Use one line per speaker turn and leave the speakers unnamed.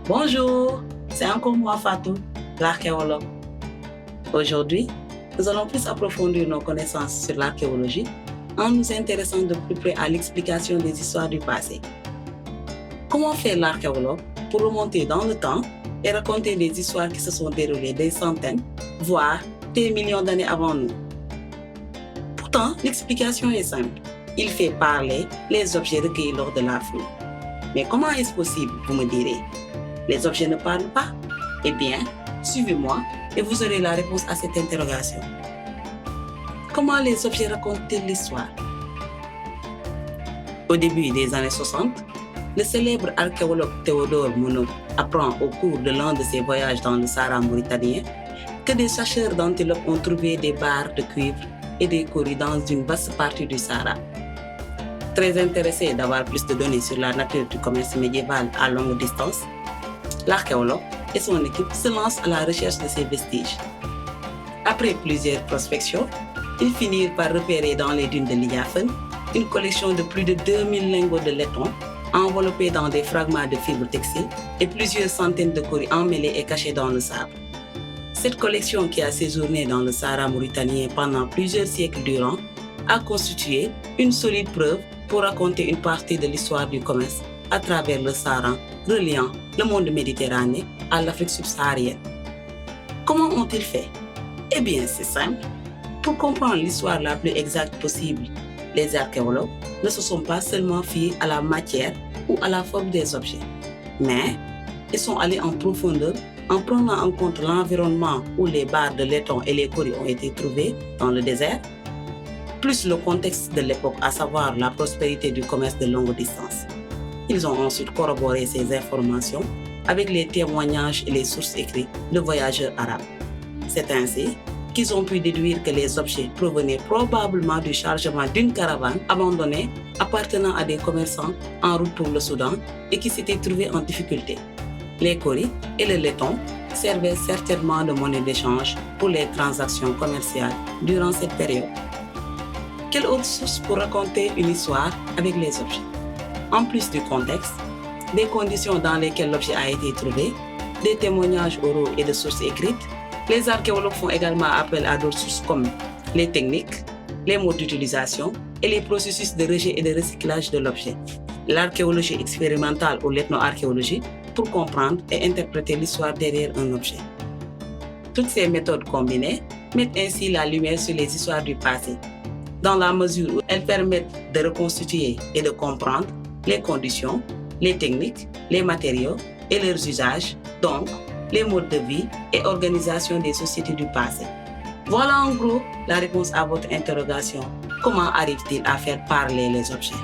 Bonjour, c'est encore moi Fatou, l'archéologue. Aujourd'hui, nous allons plus approfondir nos connaissances sur l'archéologie en nous intéressant de plus près à l'explication des histoires du passé. Comment fait l'archéologue pour remonter dans le temps et raconter des histoires qui se sont déroulées des centaines, voire des millions d'années avant nous? Pourtant, l'explication est simple. Il fait parler les objets recueillis lors de la fouille. Mais comment est-ce possible, vous me direz? Les objets ne parlent pas? Eh bien, suivez-moi et vous aurez la réponse à cette interrogation. Comment les objets racontent-ils l'histoire? Au début des années 60, le célèbre archéologue Théodore Monod apprend au cours de l'un de ses voyages dans le Sahara mauritanien que des chercheurs d'antilopes ont trouvé des barres de cuivre et des coris dans une vaste partie du Sahara. Très intéressé d'avoir plus de données sur la nature du commerce médiéval à longue distance, l'archéologue et son équipe se lancent à la recherche de ces vestiges. Après plusieurs prospections, ils finirent par repérer dans les dunes de Liafen une collection de plus de 2000 lingots de laiton enveloppés dans des fragments de fibres textiles et plusieurs centaines de coris emmêlés et cachés dans le sable. Cette collection qui a séjourné dans le Sahara mauritanien pendant plusieurs siècles durant a constitué une solide preuve pour raconter une partie de l'histoire du commerce à travers le Sahara, reliant le monde méditerranéen à l'Afrique subsaharienne. Comment ont-ils fait? Eh bien, c'est simple. Pour comprendre l'histoire la plus exacte possible, les archéologues ne se sont pas seulement fiés à la matière ou à la forme des objets, mais ils sont allés en profondeur en prenant en compte l'environnement où les barres de laiton et les coris ont été trouvés dans le désert, plus le contexte de l'époque, à savoir la prospérité du commerce de longue distance. Ils ont ensuite corroboré ces informations avec les témoignages et les sources écrites de voyageurs arabes. C'est ainsi qu'ils ont pu déduire que les objets provenaient probablement du chargement d'une caravane abandonnée appartenant à des commerçants en route pour le Soudan et qui s'étaient trouvés en difficulté. Les coris et le laiton servaient certainement de monnaie d'échange pour les transactions commerciales durant cette période. Quelle autre source pour raconter une histoire avec les objets? En plus du contexte, des conditions dans lesquelles l'objet a été trouvé, des témoignages oraux et de sources écrites, les archéologues font également appel à d'autres sources comme les techniques, les modes d'utilisation et les processus de rejet et de recyclage de l'objet, l'archéologie expérimentale ou l'ethnoarchéologie pour comprendre et interpréter l'histoire derrière un objet. Toutes ces méthodes combinées mettent ainsi la lumière sur les histoires du passé, dans la mesure où elles permettent de reconstituer et de comprendre les conditions, les techniques, les matériaux et leurs usages, donc les modes de vie et organisation des sociétés du passé. Voilà en gros la réponse à votre interrogation. Comment arrive-t-il à faire parler les objets?